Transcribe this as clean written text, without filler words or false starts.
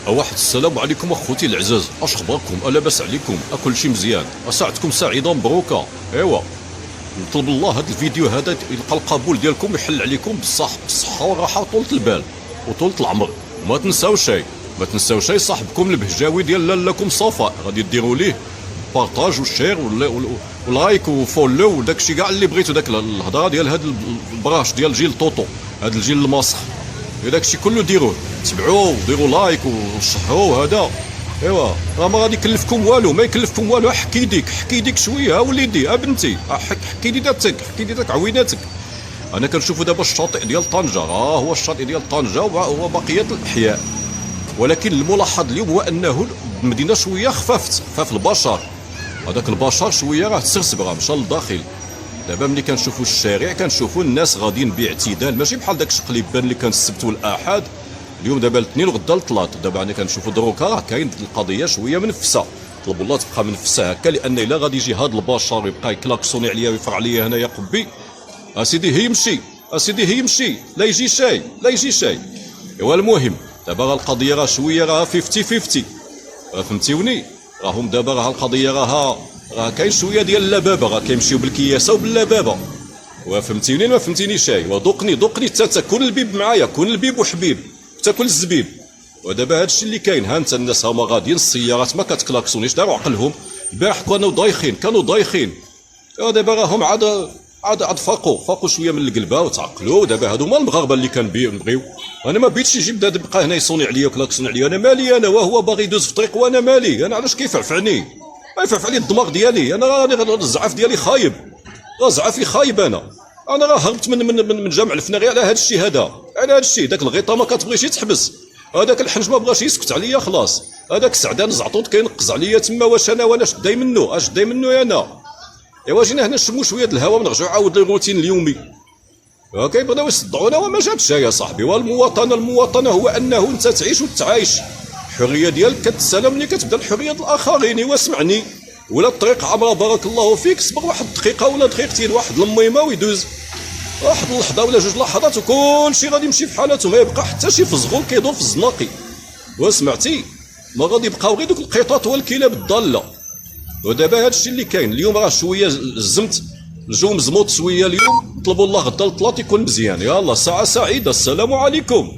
واحد السلام عليكم اخوتي العزاز، اش اخباركم؟ لاباس عليكم؟ كل شيء مزيان؟ ساعتكم سعيده مبروكه. ايوا نطلب الله هذا الفيديو هذا يلقى القبول ديالكم، يحل عليكم بالصحه والراحه وطولة البال وطولة العمر. وما تنساوش شيء، ما تنساوش شيء صاحبكم البهجاوي ديال لالاكم صفاء غادي ديروا ليه بارطاج وشير ولايك وفولو وداكشي كاع اللي بغيتو. داك الهضره ديال هاد البراش ديال جيل طوطو، هاد الجيل الماسخ، داكشي كله ديروه، تبعوه وديروا لايك وشهروه هذا. ايوا راه ما غادي يكلفكم والو، ما يكلفكم والو. حكي يديك شويه، وليدي بنتي، حكي يداتك، حكي يداتك عويناتك. انا كنشوفوا دابا الشاطئ ديال طنجه، هو الشاطئ ديال طنجه وبقيه الاحياء، ولكن الملاحظ اليوم هو انه المدينه شويه خفاف البشر. هذاك البشر شويه راه تسرسب، راه مشى للداخل. دابا ملي كنشوفوا الشارع كنشوفوا الناس غاديين باعتدال، ماشي بحال داك الشقليبان اللي كان السبت والاحد. اليوم دابا الاثنين وغدا الثلاث. دابا انا كنشوفوا دروكا راه كاين القضيه شويه منفسه. طلبوا الله تبقى منفسه هكا، لان الا غادي يجي هذا البشر يبقى يكلاكسوني عليا ويفرع عليا هنايا قبي، اسيدي هي يمشي، اسيدي هي يمشي، لا يجي شيء، لا يجي شيء. ايوا المهم دابا راه القضيه راه شويه راه 50-50، فهمتيوني؟ راهم دابا راه القضيه راه كاين شويه ديال اللبابه، راه كيمشيو بالكياسه وباللبابه. وفهمتيني ما فهمتيني شيء؟ ودقني حتى كون البيب معايا، كون البيب وحبيب، تاكل الزبيب. ودابا هادشي اللي كاين. ها انت الناس هما غاديين، السيارات ما كتكلاكسونيش، داروا عقلهم. البارح كانوا ضايخين. دابا راهم عاد فاقوا شويه من القلبه وتعقلوا. دابا هادو هما المغاربه اللي كنبغيو. انا ما بغيتش يجي بدا بقى هنا يصوني عليا وكلاكسوني عليا. انا مالي انا، وهو باغي يدوز في طريق وانا مالي انا. علاش كيفعفعني؟ يفعف علي الدماغ ديالي. انا راني الزعاف ديالي خايب، راه زعافي خايب. انا راه هربت من جامع الفناغي على هذا الشيء هذا، على هذا الشيء. داك الغيطه ما كتبغيش يتحبس، هذاك الحنج ما بغاش يسكت عليا خلاص، هذاك السعدان زعطوط كينقز عليا تما. واش انا شداي منه؟ شداي منه انا. ايوا جينا هنا نشموا شويه د الهواء ونرجعوا عاود للروتين اليومي. كيبغيو يصدعونا وما جاتش يا صاحبي. والمواطنه هو انه انت تعيش وتعايش. الحريه ديالك كتسالى ملي كتبدا الحريه ديال الاخرين. واسمعني، ولا الطريق عامره بارك الله فيك، صبر واحد دقيقه ولا دقيقتين، واحد الميمه ويدوز، واحد اللحظه ولا جوج لحظات وكل شيء غادي يمشي في حالته. ما يبقى حتى شي فزغول كيدور في الزناقي. وسمعتي؟ ما غادي يبقاو غير دوك القطط والكلاب الضاله. ودابا هادشي اللي كاين اليوم. راه شويه الزمت، الجو مزموط شويه اليوم. طلبوا الله غدا الثلاث يكون مزيان. يلا ساعه سعيده، السلام عليكم.